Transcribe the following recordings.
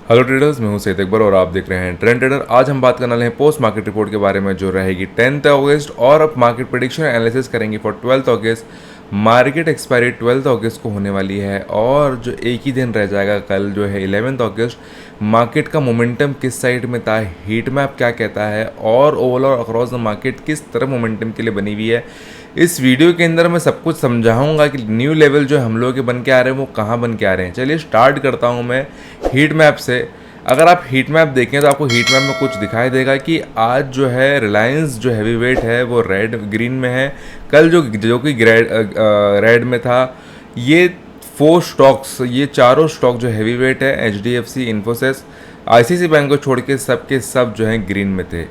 Hello traders, मैं हूं सैयद अकबर और आप देख रहे हैं ट्रेंड ट्रेडर। आज हम बात करने वाले हैं पोस्ट मार्केट रिपोर्ट के बारे में जो रहेगी 10 अगस्त, और अब मार्केट प्रेडिक्शन एनालिसिस करेंगे फॉर 12 अगस्त। मार्केट एक्सपायरी 12 अगस्त को होने वाली है और जो एक ही दिन रह जाएगा कल जो है 11 अगस्त। मार्केट का मोमेंटम किस साइड में था, हीट मैप क्या कहता है और ओवरऑल अक्रॉस द मार्केट किस तरह मोमेंटम के लिए बनी हुई है, इस वीडियो के अंदर मैं सब कुछ समझाऊंगा कि न्यू लेवल जो हम लोगों के बन के आ रहे हैं वो कहाँ बन के आ रहे हैं। चलिए स्टार्ट करता हूँ मैं हीट मैप से। अगर आप हीट मैप देखें तो आपको हीट मैप में कुछ दिखाई देगा कि आज जो है रिलायंस जो हैवी वेट है वो रेड ग्रीन में है। कल जो कि रेड में था। ये 4 स्टॉक्स, ये चारों स्टॉक जो हैवी वेट है, HDFC, इन्फोसिस, ICICI बैंक को छोड़ के सब के सब जो हैं ग्रीन में थे।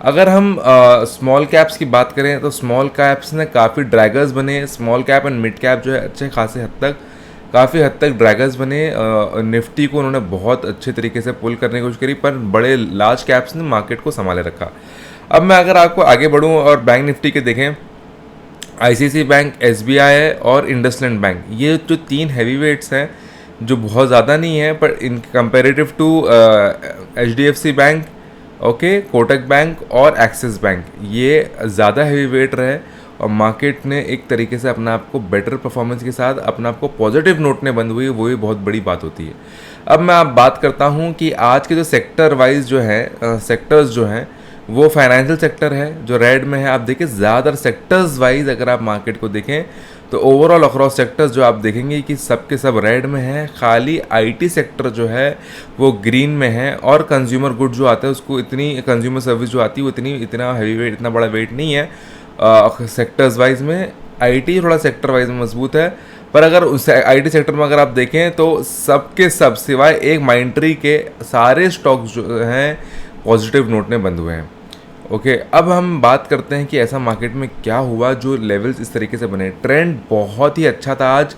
अगर हम स्मॉल कैप्स की बात करें तो स्मॉल कैप्स ने काफ़ी ड्रैगर्स बने। Small cap and mid cap जो है अच्छे खासे हद तक काफ़ी हद तक ड्रैगर्स बने। निफ्टी को उन्होंने बहुत अच्छे तरीके से पुल करने की कोशिश करी, पर बड़े लार्ज कैप्स ने मार्केट को संभाले रखा। अब मैं अगर आपको आगे बढ़ूँ और बैंक निफ्टी के देखें, ICICI बैंक, SBI और इंडसलैंड बैंक, ये जो 3 हैवी वेट्स हैं जो बहुत ज़्यादा नहीं है, पर in comparative to HDFC bank, okay, Kotak bank और एक्सिस बैंक, ये ज़्यादा हैवी वेट रहे और मार्केट ने एक तरीके से अपने आप को बेटर परफॉर्मेंस के साथ अपने आप को पॉजिटिव नोट में बंद हुई, वो भी बहुत बड़ी बात होती है। अब मैं आप बात करता हूँ कि आज के जो सेक्टर वाइज जो है सेक्टर्स जो हैं वो फाइनेंशियल सेक्टर है जो रेड में है। आप देखिए ज़्यादातर सेक्टर्स वाइज अगर आप मार्केट को देखें तो ओवरऑल अक्रॉस सेक्टर्स जो आप देखेंगे कि सब के सब रेड में है। खाली IT सेक्टर जो है वो ग्रीन में है और कंज्यूमर गुड जो आता है उसको इतनी, कंज्यूमर सर्विस जो आती है वो इतना हैवी वेट, इतना बड़ा वेट नहीं है सेक्टर्स वाइज में। IT थोड़ा सेक्टर वाइज में मजबूत है, पर अगर उस IT सेक्टर में अगर आप देखें तो सबके सब सिवाय एक माइंट्री के सारे स्टॉक जो हैं पॉजिटिव नोट में बंद हुए हैं। ओके, अब हम बात करते हैं कि ऐसा मार्केट में क्या हुआ जो लेवल्स इस तरीके से बने। ट्रेंड बहुत ही अच्छा था आज।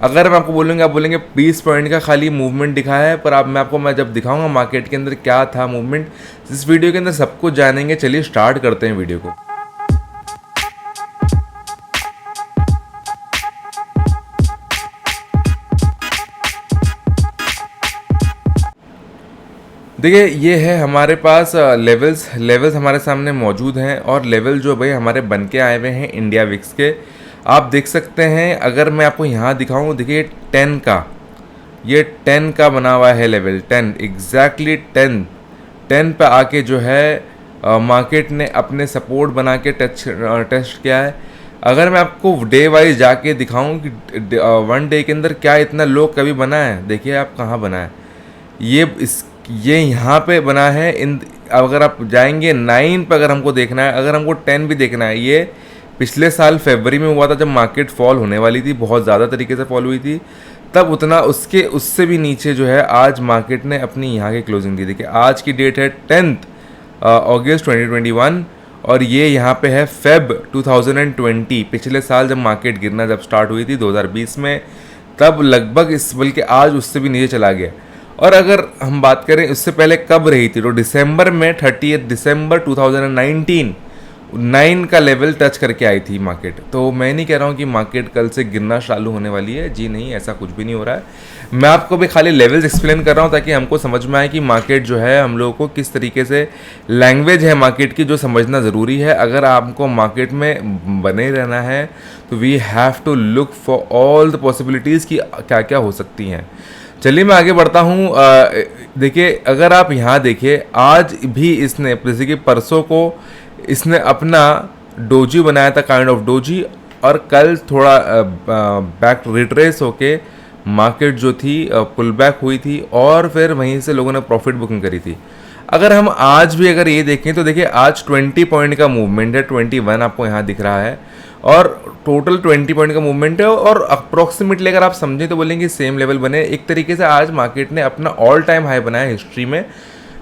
अगर मैं आपको बोलूँगा, आप बोलेंगे 20 पॉइंट का खाली मूवमेंट दिखाया है, पर आप मैं जब दिखाऊंगा मार्केट के अंदर क्या था मूवमेंट, इस वीडियो के अंदर सब कुछ जानेंगे। चलिए स्टार्ट करते हैं वीडियो को। देखिए, ये है हमारे पास लेवल्स हमारे सामने मौजूद हैं और लेवल जो भाई हमारे बन के आए हुए हैं इंडिया विक्स के, आप देख सकते हैं। अगर मैं आपको यहाँ दिखाऊँ, देखिए 10 का, ये 10 का बना हुआ है लेवल 10, एग्जैक्टली 10 पे आके जो है मार्केट ने अपने सपोर्ट बना के टेस्ट किया है। अगर मैं आपको डे वाइज जाके दिखाऊं कि 1 डे के अंदर क्या इतना लो कभी बना है, देखिए आप कहाँ बना है। ये यहाँ पे बना है। अगर आप जाएंगे 9 पे, अगर हमको देखना है, अगर हमको 10 भी देखना है, ये पिछले साल फरवरी में हुआ था जब मार्केट फॉल होने वाली थी, बहुत ज़्यादा तरीके से फॉल हुई थी, तब उतना उससे भी नीचे जो है आज मार्केट ने अपनी यहाँ की क्लोजिंग दी। देखिए आज की डेट है 10 अगस्त 2021 और ये यहाँ पे है फेब 2020। पिछले साल जब मार्केट गिरना जब स्टार्ट हुई थी 2020 में, तब लगभग बल्कि आज उससे भी नीचे चला गया। और अगर हम बात करें उससे पहले कब रही थी, तो दिसंबर में 30 दिसंबर 2019 9 का लेवल टच करके आई थी मार्केट। तो मैं नहीं कह रहा हूँ कि मार्केट कल से गिरना चालू होने वाली है, जी नहीं, ऐसा कुछ भी नहीं हो रहा है। मैं आपको भी खाली लेवल्स एक्सप्लेन कर रहा हूँ ताकि हमको समझ में आए कि मार्केट जो है हम लोगों को किस तरीके से, लैंग्वेज है मार्केट की जो समझना ज़रूरी है। अगर आपको मार्केट में बने रहना है तो we have to look for all the possibilities कि क्या क्या हो सकती हैं। चलिए मैं आगे बढ़ता हूँ। देखिए, अगर आप यहाँ देखिए, आज भी इसने, जैसे कि परसों को इसने अपना डोजी बनाया था, काइंड ऑफ डोजी, और कल थोड़ा बैक रिट्रेस होके मार्केट जो थी पुल बैक हुई थी और फिर वहीं से लोगों ने प्रॉफिट बुकिंग करी थी। अगर हम आज भी अगर ये देखें तो देखिए आज 20 पॉइंट का मूवमेंट है, 21 आपको यहाँ दिख रहा है और टोटल 20 पॉइंट का मूवमेंट है। और अप्रोक्सीमेटली अगर आप समझें तो बोलेंगे सेम लेवल बने। एक तरीके से आज मार्केट ने अपना ऑल टाइम हाई बनाया हिस्ट्री में,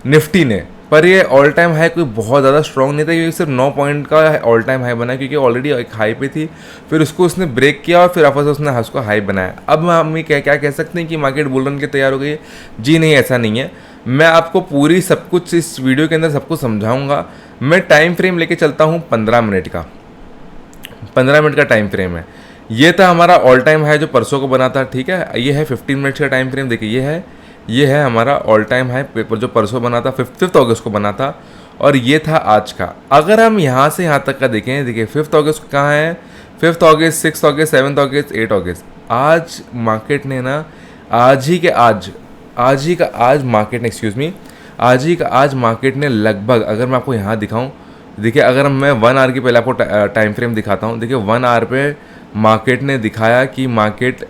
निफ्टी ने, पर ये ऑल टाइम हाई कोई बहुत ज़्यादा स्ट्रॉन्ग नहीं था क्योंकि सिर्फ 9 पॉइंट का ऑल टाइम हाई बना, क्योंकि ऑलरेडी एक हाई पे थी, फिर उसको उसने ब्रेक किया और फिर वापस उसने उसको हाई बनाया। अब हम क्या कह सकते हैं कि मार्केट बुल रन के तैयार हो गई है? जी नहीं, ऐसा नहीं है। मैं आपको पूरी सब कुछ इस वीडियो के अंदर सब कुछ समझाऊंगा। मैं टाइम फ्रेम लेके चलता हूँ 15 मिनट का, 15 मिनट का टाइम फ्रेम है। ये था हमारा ऑल टाइम हाई जो परसों को बना था, ठीक है। ये है 15 मिनट्स का टाइम फ्रेम, देखिए ये है, ये है हमारा ऑल टाइम हाई पेपर जो परसों बना था, 5 अगस्त को बना था, और ये था आज का। अगर हम यहाँ से यहाँ तक का देखें, देखिए 5 अगस्त को कहाँ है, 5 अगस्त, 6 अगस्त, 7 अगस्त, 8 अगस्त। आज मार्केट ने ना, आज ही का आज मार्केट ने, एक्सक्यूज़ मी, आज ही का आज मार्केट ने लगभग, अगर मैं आपको यहाँ दिखाऊं, देखिए अगर मैं 1 आवर की पहले आपको टाइम फ्रेम दिखाता हूँ, देखिए 1 आवर पे मार्केट ने दिखाया कि मार्केट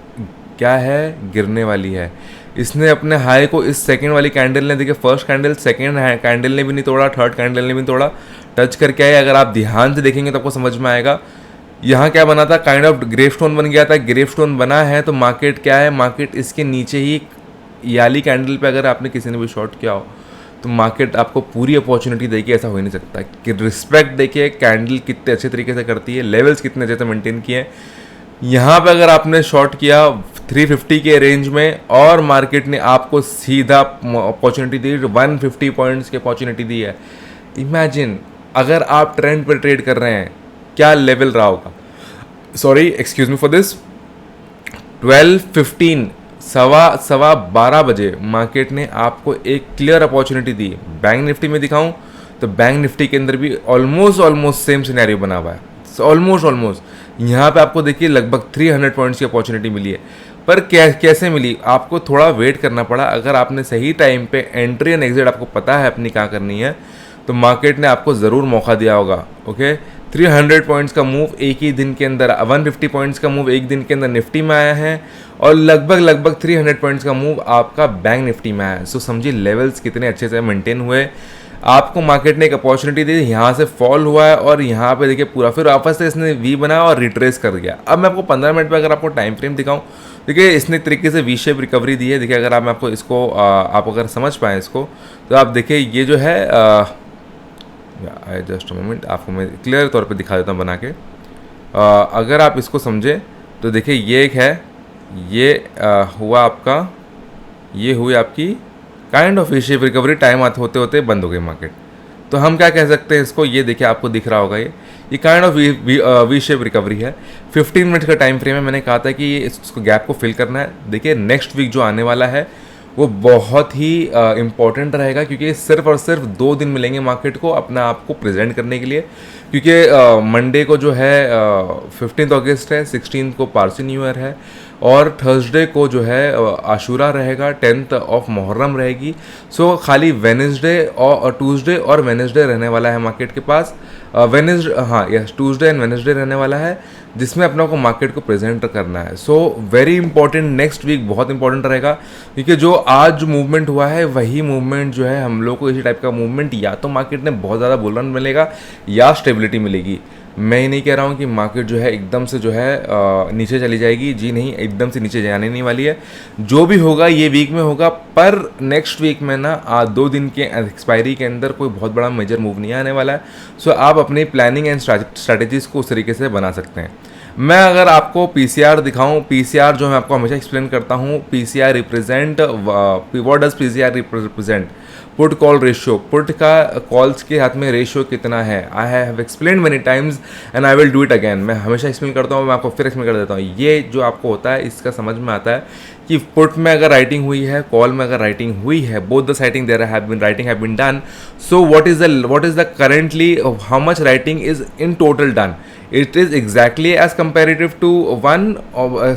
क्या है, गिरने वाली है। इसने अपने हाई को इस सेकंड वाली कैंडल ने, देखिए फर्स्ट कैंडल, सेकंड कैंडल ने भी नहीं तोड़ा, थर्ड कैंडल ने भी नहीं तोड़ा, टच करके आए। अगर आप ध्यान से देखेंगे तो आपको समझ में आएगा यहाँ क्या बना था, काइंड ऑफ ग्रेव स्टोन बन गया था। ग्रेव स्टोन बना है तो मार्केट क्या है, मार्केट इसके नीचे ही याली कैंडल पे अगर आपने किसी ने भी शॉर्ट किया हो तो मार्केट आपको पूरी अपॉर्चुनिटी देगी, ऐसा हो ही नहीं सकता। कि रिस्पेक्ट देखिए कैंडल कितने अच्छे तरीके से करती है, लेवल्स कितने अच्छे से मेंटेन किए हैं। यहाँ पे अगर आपने शॉर्ट किया 350 के रेंज में और मार्केट ने आपको सीधा अपॉर्चुनिटी दी, 150 पॉइंट्स की अपॉर्चुनिटी दी है। इमेजिन अगर आप ट्रेंड पर ट्रेड कर रहे हैं, क्या लेवल रहा होगा। Sorry, excuse me for this. 12:15 सवा 12 बजे मार्केट ने आपको एक क्लियर अपॉर्चुनिटी दी। बैंक निफ्टी में दिखाऊं तो बैंक निफ्टी के अंदर भी ऑलमोस्ट सेम सिनेरियो बना हुआ है, ऑलमोस्ट यहाँ पे आपको देखिए लगभग 300 पॉइंट्स की अपॉर्चुनिटी मिली है। पर कैसे मिली, आपको थोड़ा वेट करना पड़ा। अगर आपने सही टाइम पे एंट्री एंड एग्जिट आपको पता है अपनी क्या करनी है तो मार्केट ने आपको ज़रूर मौका दिया होगा। ओके, 300 पॉइंट्स का मूव एक ही दिन के अंदर, 150 पॉइंट्स का मूव एक दिन के अंदर निफ्टी में आया है और लगभग 300 पॉइंट्स का मूव आपका बैंक निफ्टी में आया है। सो समझिए लेवल्स कितने अच्छे से मेंटेन हुए। आपको मार्केट ने एक अपॉर्चुनिटी दी, यहाँ से फॉल हुआ है और यहाँ पे देखिए पूरा फिर वापस से इसने वी बनाया और रिट्रेस कर गया। अब मैं आपको 15 मिनट पे अगर आपको टाइम फ्रेम दिखाऊं, देखिए इसने तरीके से वी शेप रिकवरी दी है। देखिए अगर मैं आपको इसको आप अगर समझ पाएँ इसको तो आप देखिए ये जो है, जस्ट मोमेंट आपको मैं क्लियर तौर पे दिखा देता हूँ बना के। अगर आप इसको समझें तो देखिए ये एक है, ये हुआ आपका, ये हुई आपकी kind of V shape recovery. Time होते होते बंद हो गई मार्केट, तो हम क्या कह सकते हैं इसको, ये देखिए आपको दिख रहा होगा, ये kind of V shape recovery है। 15 मिनट का टाइम फ्रेम है। मैंने कहा था कि इसको गैप को फिल करना है। देखिए नेक्स्ट वीक जो आने वाला है वो बहुत ही इम्पॉर्टेंट रहेगा, क्योंकि सिर्फ और सिर्फ 2 दिन मिलेंगे मार्केट को अपना आप को प्रेजेंट करने के लिए। क्योंकि मंडे को जो है 15 अगस्त है, 16 को पारसी न्यू ईयर है और थर्सडे को जो है आशूरा रहेगा, 10th ऑफ मुहर्रम रहेगी। सो खाली वेडनेसडे और ट्यूसडे और वेडनेसडे रहने वाला है मार्केट के पास। वेडनेसडे, हाँ यस, ट्यूसडे एंड वेडनेसडे रहने वाला है जिसमें अपना को मार्केट को प्रेजेंट करना है। So very important, next week बहुत इंपॉर्टेंट रहेगा, क्योंकि जो आज मूवमेंट हुआ है वही मूवमेंट जो है हम लोग को इसी टाइप का मूवमेंट या तो मार्केट में बहुत ज़्यादा बुल रन मिलेगा या स्टेबिलिटी मिलेगी। मैं ही नहीं कह रहा हूँ कि मार्केट जो है एकदम से जो है नीचे चली जाएगी, जी नहीं, एकदम से नीचे जाने नहीं वाली है। जो भी होगा ये वीक में होगा, पर नेक्स्ट वीक में ना 2 दिन के एक्सपायरी के अंदर कोई बहुत बड़ा मेजर मूव नहीं आने वाला है। सो आप अपनी प्लानिंग एंड स्ट्रैटेजीज को उस तरीके से बना सकते हैं। मैं अगर आपको पीसीआर दिखाऊं, पीसीआर जो मैं आपको हमेशा एक्सप्लेन करता हूं, PCR represent, what does PCR represent, put call ratio. Put का कॉल्स के हाथ में रेशियो कितना है, I have explain many times and I will do it again. मैं हमेशा एक्सप्लेन करता हूँ, मैं आपको फिर एक्सप्लेन कर देता हूँ। ये जो आपको होता है इसका समझ में आता है कि पुट में अगर राइटिंग हुई है, कॉल में अगर राइटिंग हुई है, both the sighting there have been writing have been done. So what is the currently how much writing is in total done, it is exactly as comparative to one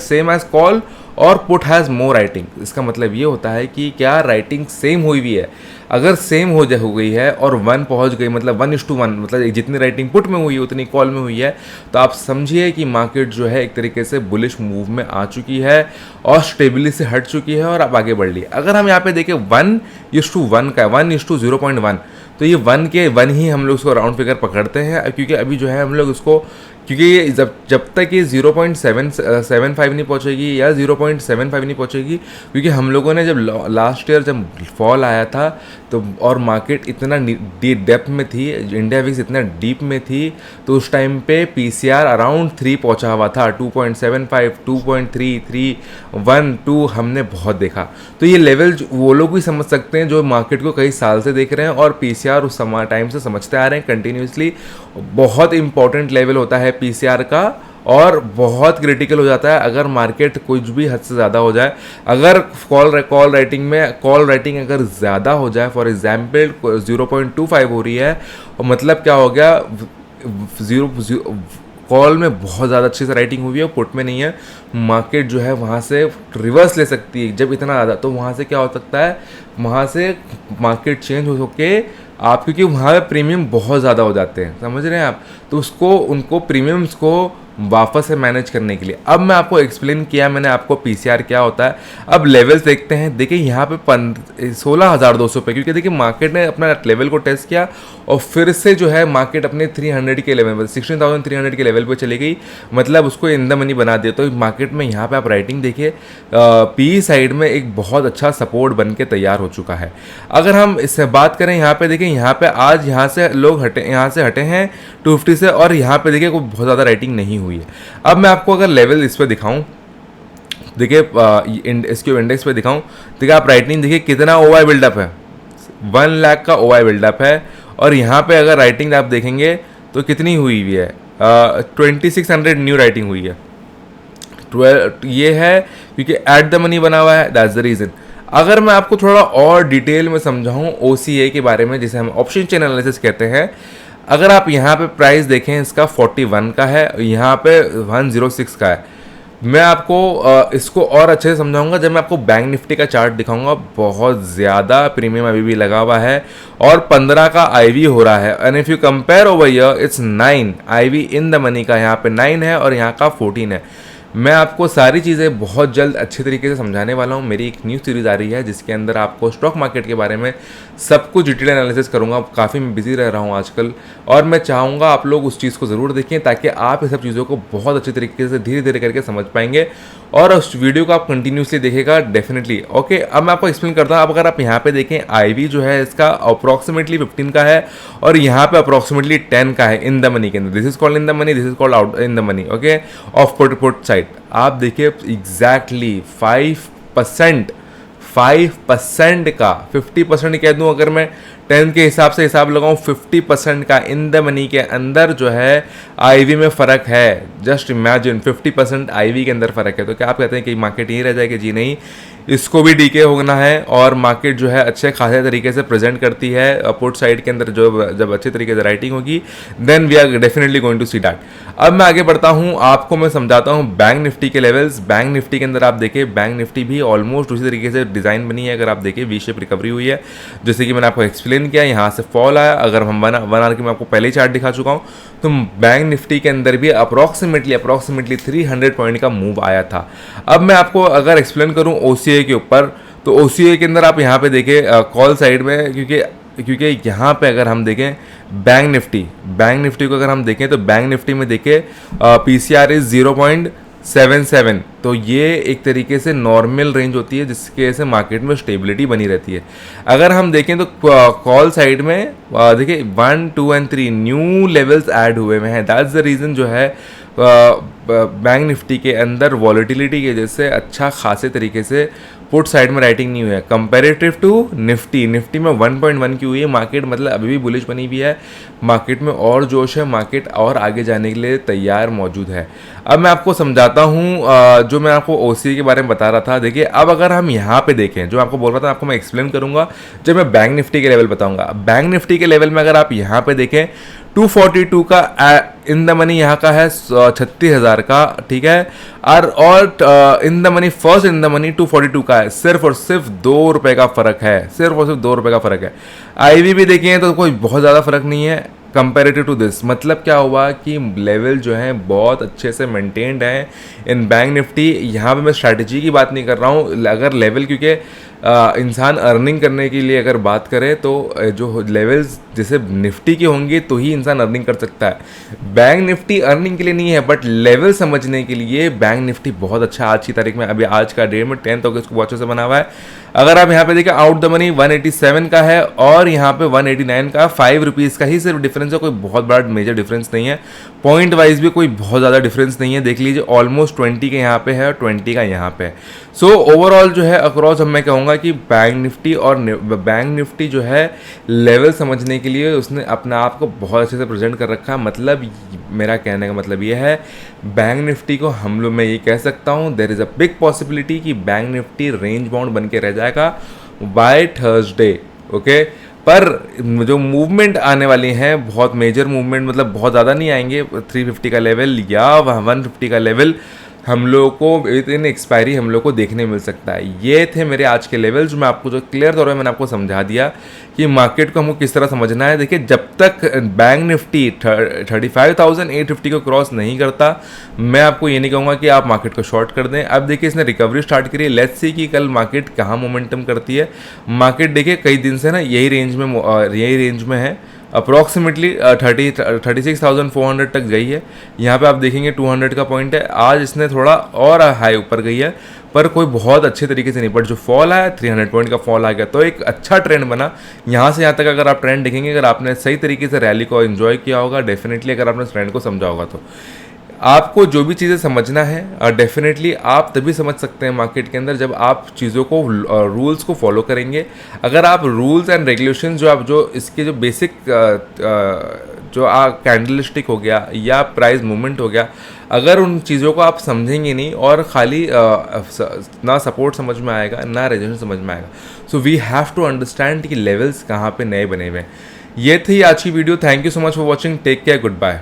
same as call और put has more writing. इसका मतलब ये होता है कि क्या writing same हुई हुई है। अगर सेम हो गई है और 1 पहुंच गई, मतलब 1:1, मतलब जितनी राइटिंग पुट में हुई है उतनी कॉल में हुई है, तो आप समझिए कि मार्केट जो है एक तरीके से बुलिश मूव में आ चुकी है और स्टेबिलिटी से हट चुकी है और आप आगे बढ़ ली। अगर हम यहाँ पे देखें 1:1 का 1:0.1, तो ये 1 ही हम लोग उसको राउंड फिगर पकड़ते हैं, क्योंकि अभी जो है हम लोग उसको, क्योंकि ये जब तक ये 0.75 नहीं पहुंचेगी या 0.75 नहीं पहुंचेगी, क्योंकि हम लोगों ने जब लास्ट ईयर जब फॉल आया था तो और मार्केट इतना डेप्थ में थी, इंडिया विक्स इतना डीप में थी, तो उस टाइम पे पीसीआर अराउंड 3 पहुंचा हुआ था, 2.75, 2.3, 3, 1, 2 हमने बहुत देखा। तो ये लेवल वो लोग भी समझ सकते हैं जो मार्केट को कई साल से देख रहे हैं और पीसीआर उस टाइम से समझते आ रहे हैं कंटिन्यूसली। बहुत इंपॉर्टेंट लेवल होता है पीसीआर का और बहुत क्रिटिकल हो जाता है अगर मार्केट कुछ भी हद से ज़्यादा हो जाए। अगर कॉल राइटिंग अगर ज़्यादा हो जाए, फॉर एग्जाम्पल 0.25 हो रही है, और मतलब क्या हो गया, जीरो कॉल में बहुत ज़्यादा अच्छे से राइटिंग हुई है, पुट में नहीं है, मार्केट जो है वहाँ से रिवर्स ले सकती है जब इतना ज़्यादा। तो वहाँ से क्या हो सकता है, वहाँ से मार्केट चेंज हो सके आप, क्योंकि वहाँ पे प्रीमियम बहुत ज़्यादा हो जाते हैं, समझ रहे हैं आप। तो उसको उनको प्रीमियम्स को वापस से मैनेज करने के लिए अब मैं आपको एक्सप्लेन किया मैंने आपको पीसीआर क्या होता है। अब लेवल्स देखते हैं। देखिए यहाँ पे 16,200 पे, क्योंकि देखिए मार्केट ने अपना लेवल को टेस्ट किया और फिर से जो है मार्केट अपने 300 के लेवल पर 16,300 के लेवल पे चली गई, मतलब उसको इन द मनी बना दिया। तो मार्केट में यहाँ पे आप राइटिंग देखिए, पी साइड में एक बहुत अच्छा सपोर्ट बन के तैयार हो चुका है। अगर हम इससे बात करें यहाँ पे, देखिए यहाँ पे आज यहाँ से लोग यहाँ से हटे हैं 250 से, और यहाँ पे देखिए कोई बहुत ज़्यादा राइटिंग नहीं हुई है। अब मैं आपको अगर लेवल इस पे दिखाऊं, देखिए इसके इंडेक्स पे दिखाऊं, देखिए आप राइटिंग देखिए कितना ओवाई बिल्डअप है, 1 लाख का ओवाई बिल्डअप है। और यहाँ पे अगर राइटिंग आप देखेंगे तो कितनी हुई हुई है, 2600 न्यू राइटिंग हुई है। 12 ये है क्योंकि एट द मनी बना हुआ है, दैट्स द रीज़न। अगर मैं आपको थोड़ा और डिटेल में समझाऊं OCA के बारे में, जिसे हम ऑप्शन चेन एनालिसिस कहते हैं, अगर आप यहाँ पे प्राइस देखें इसका 41 का है, यहाँ पे 106 का है। मैं आपको इसको और अच्छे से समझाऊंगा जब मैं आपको बैंक निफ्टी का चार्ट दिखाऊंगा। बहुत ज़्यादा प्रीमियम अभी भी लगा हुआ है और 15 का IV हो रहा है। And if you compare over year it's 9 IV in the money का, यहाँ पे 9 है और यहाँ का 14 है। मैं आपको सारी चीज़ें बहुत जल्द अच्छे तरीके से समझाने वाला हूँ। मेरी एक न्यू सीरीज़ आ रही है जिसके अंदर आपको स्टॉक मार्केट के बारे में सब कुछ डिटेल एनालिसिस करूँगा। काफ़ी मैं बिजी रह रहा हूँ आजकल, और मैं चाहूँगा आप लोग उस चीज़ को ज़रूर देखें ताकि आप ये सब चीज़ों को बहुत अच्छे तरीके से धीरे धीरे करके समझ पाएंगे, और उस वीडियो को आप कंटिन्यूसली देखेगा डेफिनेटली। ओके, अब मैं आपको एक्सप्लेन करता हूँ। अब अगर आप यहाँ पे देखें IV जो है इसका अप्रॉक्सीमेटली 15 का है और यहाँ पे अप्रॉक्सीमेटली 10 का है इन द मनी के अंदर। This is called in the money, this is called out in the money. Okay, of put side आप देखिए एग्जैक्टली 5% का 50% कह दूं, अगर मैं 10 के हिसाब से हिसाब लगाऊं, 50% का इन द मनी के अंदर जो है IV में फ़र्क है। जस्ट इमेजिन 50% IV के अंदर फ़र्क है। तो क्या आप कहते हैं कि मार्केट यहीं रह जाएगी? जी नहीं, इसको भी डीके होना है, और मार्केट जो है अच्छे खासे तरीके से प्रेजेंट करती है पुट साइड के अंदर। जो जब अच्छे तरीके से राइटिंग होगी then we are definitely going to see that. अब मैं आगे बढ़ता हूँ, आपको मैं समझाता हूँ बैंक निफ्टी के लेवल्स। बैंक निफ्टी के अंदर आप देखिए, बैंक निफ्टी भी ऑलमोस्ट उसी तरीके से डिज़ाइन बनी है। अगर आप देखिए वी शेप रिकवरी हुई है, जैसे कि मैंने आपको एक्सप्लेन किया, यहाँ से फॉल आया। अगर हम 1 आवर की मैं आपको पहले ही चार्ट दिखा चुका हूँ, तो बैंक निफ्टी के अंदर भी अप्रॉक्सीमेटली 300 पॉइंट का मूव आया था। अब मैं आपको अगर एक्सप्लेन करूँ OCA के ऊपर, तो OCA के अंदर आप यहाँ पे देखें कॉल साइड में, क्योंकि यहाँ पे अगर हम देखें बैंक निफ्टी को अगर हम देखें तो बैंक निफ्टी में देखें PCR इज 0.77। तो ये एक तरीके से नॉर्मल रेंज होती है जिसके वजह से मार्केट में स्टेबिलिटी बनी रहती है। अगर हम देखें तो कॉल साइड में देखिए 1, 2 एंड 3 न्यू लेवल्स ऐड हुए हुए हैं। दैट्स द रीज़न जो है बैंक निफ्टी के अंदर वॉलेटिलिटी की वजह से अच्छा खासे तरीके से पुट साइड में राइटिंग नहीं हुई है कंपेरेटिव टू निफ्टी में 1.1 की हुई है मार्केट, मतलब अभी भी बुलिश बनी हुई है। मार्केट में और जोश है, मार्केट और आगे जाने के लिए तैयार मौजूद है। अब मैं आपको समझाता हूँ जो मैं आपको OCA के बारे में बता रहा था। देखिए अब अगर हम यहाँ पे देखें, जो आपको बोल रहा था आपको मैं एक्सप्लेन करूँगा जब मैं बैंक निफ्टी के लेवल बताऊँगा। बैंक निफ्टी के लेवल में अगर आप यहाँ पे देखें 242 का इन द मनी यहाँ का है 36,000 का, ठीक है। और in the money first in the money 242 का है, सिर्फ और सिर्फ 2 रुपये का फ़र्क है, सिर्फ और सिर्फ 2 रुपये का फ़र्क है। IV भी देखिए तो कोई बहुत ज़्यादा फ़र्क नहीं है कंपेरेटिव टू दिस। मतलब क्या हुआ कि लेवल जो है बहुत अच्छे से मेंटेन्ड है इन बैंक निफ्टी। यहाँ पे मैं स्ट्रैटेजी की बात नहीं कर रहा हूँ, अगर लेवल, क्योंकि इंसान अर्निंग करने के लिए अगर बात करे तो जो लेवल्स जैसे निफ्टी की होंगे तो ही इंसान अर्निंग कर सकता है। बैंक निफ्टी अर्निंग के लिए नहीं है, बट लेवल समझने के लिए बैंक निफ्टी बहुत अच्छा आज की तारीख में, अभी आज का डेट में 10 अगस्त को वॉचों से बना हुआ है। अगर आप यहाँ पे देखें आउट द मनी 187 का है और यहाँ पे 189 का, 5 रुपीज़ का ही सिर्फ डिफरेंस है, कोई बहुत बड़ा मेजर डिफरेंस नहीं है। पॉइंट वाइज भी कोई बहुत ज़्यादा डिफरेंस नहीं है। देख लीजिए ऑलमोस्ट 20 के यहाँ पे है और 20 का यहाँ पे है। सो ओवरऑल जो है अक्रॉस, अब मैं कहूँगा कि बैंक निफ्टी जो है लेवल समझने के लिए उसने अपने आप को बहुत अच्छे से प्रेजेंट कर रखा है। मतलब मेरा कहने का मतलब ये है, बैंक निफ्टी को हम लोग, मैं ये कह सकता हूँ there is a big possibility कि बैंक निफ्टी रेंज बाउंड बन के रह जाएगा बाय थर्सडे। ओके, पर जो मूवमेंट आने वाली हैं बहुत मेजर मूवमेंट, मतलब बहुत ज़्यादा नहीं आएंगे। 350 का लेवल या 150 का लेवल हम लोगों को इन एक्सपायरी हम लोग को देखने मिल सकता है। ये थे मेरे आज के लेवल्स, मैं आपको जो क्लियर तौर पे मैंने आपको समझा दिया कि मार्केट को हमको किस तरह समझना है। देखिए, जब तक बैंक निफ्टी 35,850 को क्रॉस नहीं करता, मैं आपको ये नहीं कहूँगा कि आप मार्केट को शॉर्ट कर दें। अब देखिए, इसने रिकवरी स्टार्ट करी है, लेट्स सी कि कल मार्केट कहाँ मोमेंटम करती है। मार्केट देखिए कई दिन से ना यही रेंज में है, अप्रॉक्सीमेटली 36,400 तक गई है। यहाँ पे आप देखेंगे 200 का पॉइंट है। आज इसने थोड़ा और हाई ऊपर गई है, पर कोई बहुत अच्छे तरीके से नहीं, पर जो फॉल आया 300 पॉइंट का फॉल आ गया, तो एक अच्छा ट्रेंड बना। यहाँ से यहाँ तक अगर आप ट्रेंड देखेंगे, अगर आपने सही तरीके से रैली को एंजॉय किया होगा, डेफिनेटली अगर आपने ट्रेंड को समझा होगा, तो आपको जो भी चीज़ें समझना है डेफिनेटली आप तभी समझ सकते हैं मार्केट के अंदर जब आप चीज़ों को रूल्स को फॉलो करेंगे। अगर आप रूल्स एंड रेगुलेशन जो इसके जो बेसिक जो कैंडलस्टिक हो गया या प्राइस मूवमेंट हो गया, अगर उन चीज़ों को आप समझेंगे नहीं और खाली ना सपोर्ट समझ में आएगा ना रेजिस्टेंस समझ में आएगा। So we have to understand कि लेवल्स कहाँ पे नए बने हुए हैं। ये थी आज की video. Thank you so much for watching. Take care, good bye.